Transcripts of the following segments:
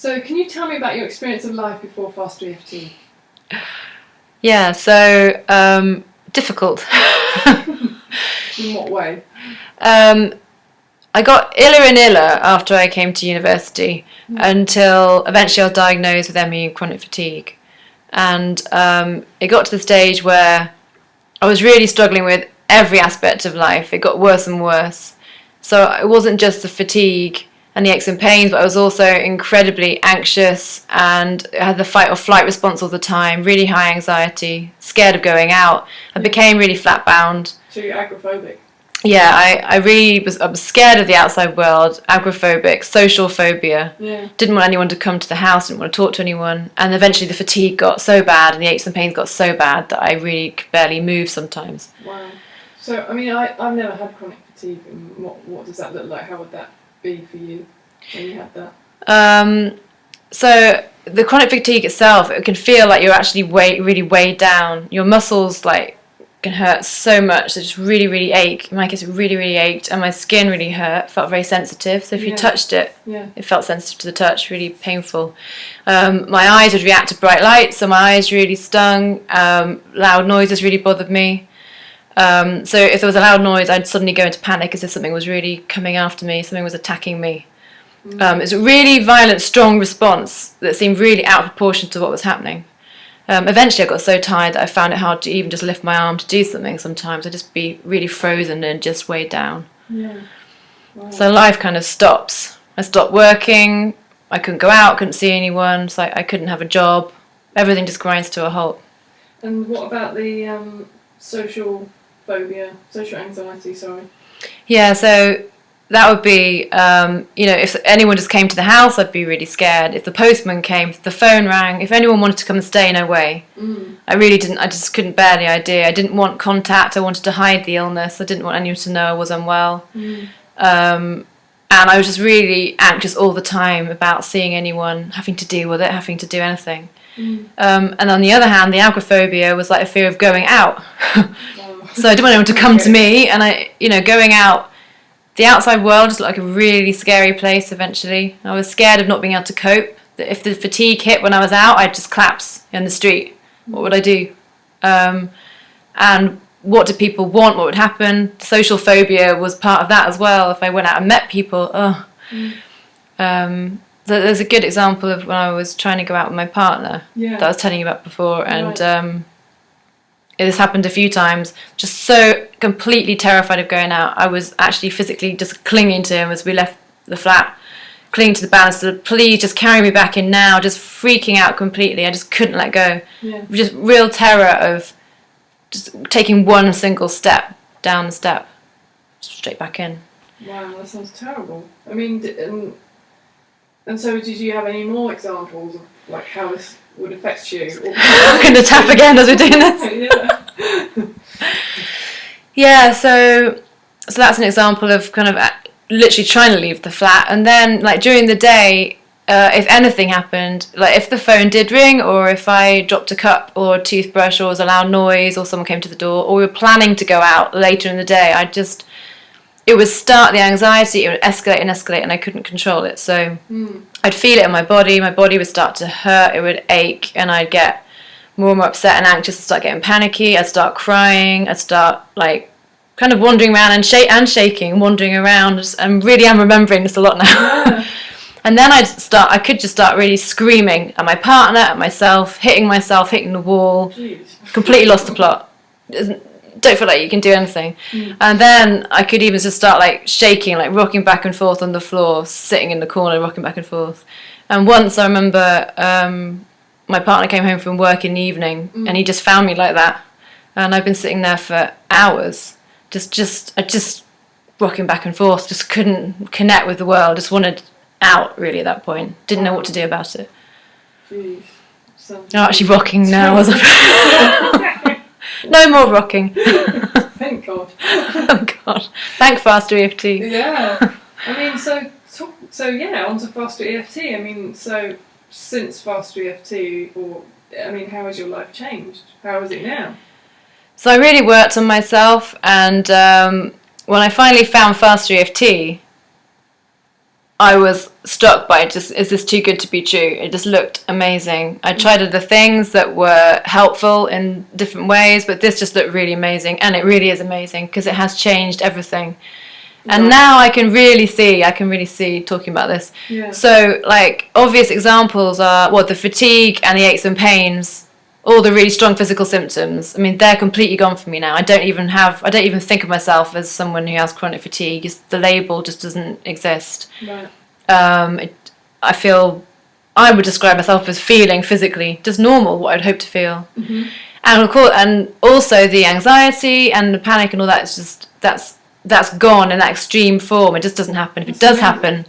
So can you tell me about your experience of life before FasterEFT? Yeah, so difficult. In what way? I got iller and iller after I came to university until eventually I was diagnosed with ME and chronic fatigue. And it got to the stage where I was really struggling with every aspect of life. It got worse and worse. So it wasn't just the fatigue and the aches and pains, but I was also incredibly anxious and I had the fight or flight response all the time, really high anxiety, scared of going out. I became really flat-bound. So you're agoraphobic? Yeah, I was scared of the outside world, agoraphobic, social phobia. Yeah. Didn't want anyone to come to the house, didn't want to talk to anyone. And eventually the fatigue got so bad and the aches and pains got so bad that I really could barely move sometimes. Wow. So, I mean, I've never had chronic fatigue. And what does that look like? How would that be for you when you had that? So the chronic fatigue itself, it can feel like you're actually really weighed down. Your muscles can hurt so much. They just really, really ache. In my case, it really, really ached, and my skin really hurt. Felt very sensitive. So if you touched it, it felt sensitive to the touch, really painful. My eyes would react to bright lights, so my eyes really stung. Loud noises really bothered me. So if there was a loud noise, I'd suddenly go into panic as if something was really coming after me, something was attacking me. It's a really violent, strong response that seemed really out of proportion to what was happening. Eventually I got so tired that I found it hard to even just lift my arm to do something sometimes. I'd just be really frozen and just weighed down. Yeah. Wow. So life kind of stops. I stopped working, I couldn't go out, couldn't see anyone, so I couldn't have a job. Everything just grinds to a halt. And what about the social anxiety, sorry? Yeah, so that would be, if anyone just came to the house, I'd be really scared. If the postman came, if the phone rang, if anyone wanted to come and stay, no way. I just couldn't bear the idea. I didn't want contact, I wanted to hide the illness, I didn't want anyone to know I was unwell. And I was just really anxious all the time about seeing anyone, having to deal with it, having to do anything. And on the other hand, the agoraphobia was like a fear of going out. So I didn't want anyone to come to me, and going out, the outside world just looked like a really scary place eventually. I was scared of not being able to cope. That if the fatigue hit when I was out, I'd just collapse in the street. What would I do? And what did people want? What would happen? Social phobia was part of that as well. If I went out and met people, So there's a good example of when I was trying to go out with my partner that I was telling you about before, and this happened a few times. Just so completely terrified of going out, I was actually physically just clinging to him as we left the flat, clinging to the banister. Please, just carry me back in now. Just freaking out completely. I just couldn't let go. Just real terror of just taking one single step down the step, straight back in. Wow, that sounds terrible. I mean, and so did you have any more examples of like how this would affect you? I'm going to tap again as we're doing this. Yeah, so that's an example of kind of literally trying to leave the flat, and then like during the day, if anything happened, like if the phone did ring, or if I dropped a cup or a toothbrush, or was a loud noise, or someone came to the door, or we were planning to go out later in the day, it would start the anxiety, it would escalate and escalate, and I couldn't control it. So I'd feel it in my body would start to hurt, it would ache, and I'd get more and more upset and anxious, I'd start getting panicky, I'd start crying, I'd start like kind of wandering around and shaking, wandering around, and really I'm remembering this a lot now. And then I could just start really screaming at my partner, at myself, hitting the wall. Jeez. Completely lost the plot. Don't feel like you can do anything. And then I could even just start like shaking, like rocking back and forth on the floor, sitting in the corner, rocking back and forth. And once I remember my partner came home from work in the evening and he just found me like that. And I've been sitting there for hours, just rocking back and forth, just couldn't connect with the world, just wanted out really at that point. Didn't know what to do about it. Jeez. I'm actually rocking now. No more rocking. Thank God. Oh God. Thank FasterEFT. Yeah. I mean, so on to FasterEFT. I mean, so since FasterEFT, how has your life changed? How is it now? So I really worked on myself, and when I finally found FasterEFT, I was struck by just, is this too good to be true? It just looked amazing. I tried other things that were helpful in different ways, but this just looked really amazing, and it really is amazing because it has changed everything. And now I can really see talking about this. Yeah. So, like, obvious examples are, the fatigue and the aches and pains, all the really strong physical symptoms. I mean, they're completely gone from me now. I don't even think of myself as someone who has chronic fatigue. The label just doesn't exist. Right. I feel, I would describe myself as feeling physically just normal, what I'd hope to feel. Mm-hmm. And of course, and also the anxiety and the panic and all that is just, that's gone in that extreme form. It just doesn't happen. If it does happen,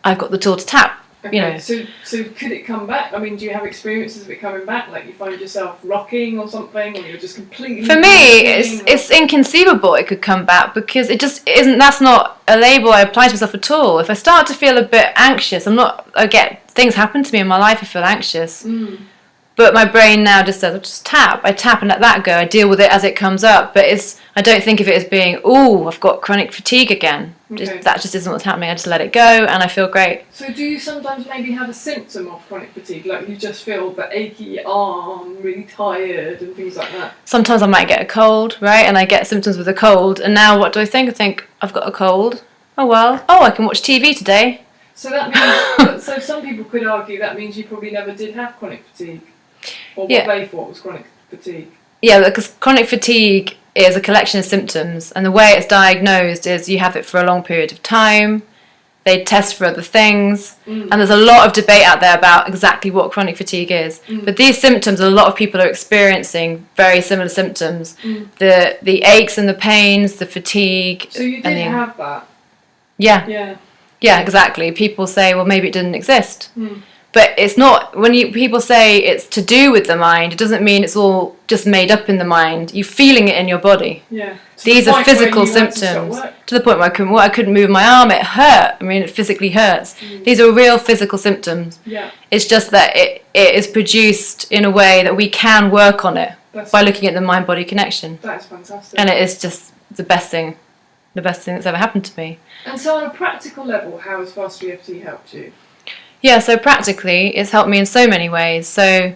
I've got the tool to tap. Okay. You know. So could it come back? I mean, do you have experiences of it coming back? Like you find yourself rocking or something, or you're just completely... For me, it's inconceivable it could come back, because it just isn't. That's not a label I apply to myself at all. If I start to feel a bit anxious, things happen to me in my life, I feel anxious. Mm. But my brain now just says, just tap. I tap and let that go. I deal with it as it comes up. But I don't think of it as being, I've got chronic fatigue again. Okay. That just isn't what's happening. I just let it go and I feel great. So do you sometimes maybe have a symptom of chronic fatigue? Like you just feel the achy arm, really tired and things like that? Sometimes I might get a cold, right? And I get symptoms with a cold. And now what do I think? I think, I've got a cold. Oh, well. I can watch TV today. So that means, so some people could argue that means you probably never did have chronic fatigue. Or what they thought was chronic fatigue. Yeah, because chronic fatigue is a collection of symptoms, and the way it's diagnosed is you have it for a long period of time. They test for other things, and there's a lot of debate out there about exactly what chronic fatigue is. But these symptoms, a lot of people are experiencing very similar symptoms. The aches and the pains, the fatigue. So you did have that? Yeah. Yeah, exactly. People say, well, maybe it didn't exist. But it's not, when people say it's to do with the mind, it doesn't mean it's all just made up in the mind. You're feeling it in your body. Yeah. These are physical symptoms. To the point where I couldn't move my arm, it hurt. I mean, it physically hurts. These are real physical symptoms. Yeah. It's just that it is produced in a way that we can work on it by looking at the mind-body connection. That's fantastic. And it is just the best thing that's ever happened to me. And so on a practical level, how has FasterEFT helped you? Yeah, so practically, it's helped me in so many ways. So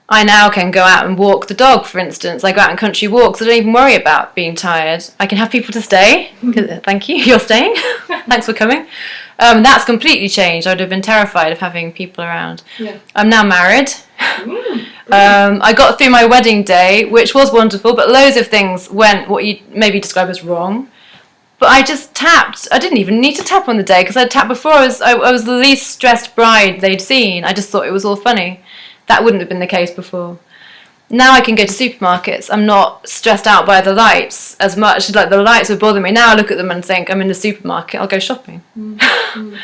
I now can go out and walk the dog, for instance. I go out on country walks. I don't even worry about being tired. I can have people to stay. Thank you, you're staying. Thanks for coming. That's completely changed. I would have been terrified of having people around. Yeah. I'm now married. I got through my wedding day, which was wonderful, but loads of things went what you maybe describe as wrong. But I just tapped. I didn't even need to tap on the day because I'd tapped before. I was the least stressed bride they'd seen. I just thought it was all funny. That wouldn't have been the case before. Now I can go to supermarkets. I'm not stressed out by the lights as much. Like the lights would bother me. Now I look at them and think, I'm in the supermarket. I'll go shopping. But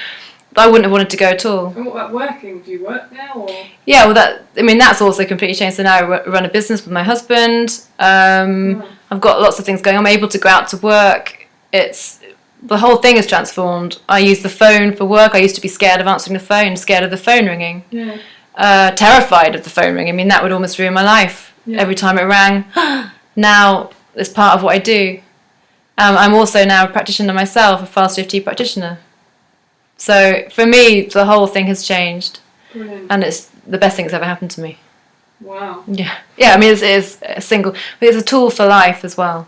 I wouldn't have wanted to go at all. And what about working? Do you work now? Or? Yeah, well, that's also completely changed. So now I run a business with my husband. I've got lots of things going. I'm able to go out to work. The whole thing is transformed. I use the phone for work. I used to be scared of answering the phone, scared of the phone ringing, terrified of the phone ringing. I mean, that would almost ruin my life. Every time it rang. Now it's part of what I do. I'm also now a practitioner myself, a FasterEFT practitioner. So for me, the whole thing has changed. Brilliant. And it's the best thing that's ever happened to me. Wow. Yeah. I mean, it's a single, but it's a tool for life as well.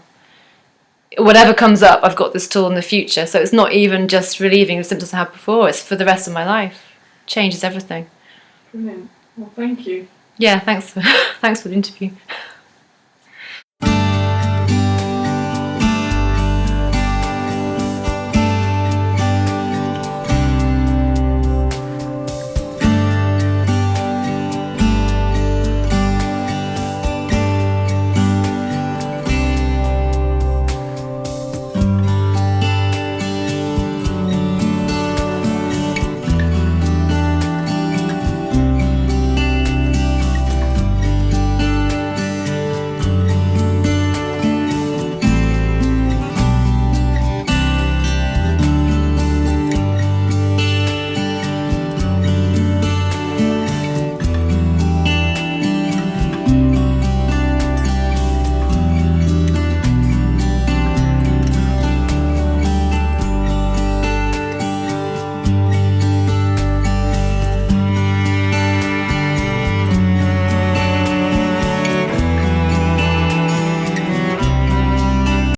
Whatever comes up, I've got this tool in the future. So it's not even just relieving the symptoms I had before. It's for the rest of my life. Changes everything. Brilliant. Well, thank you. Yeah, thanks for the interview.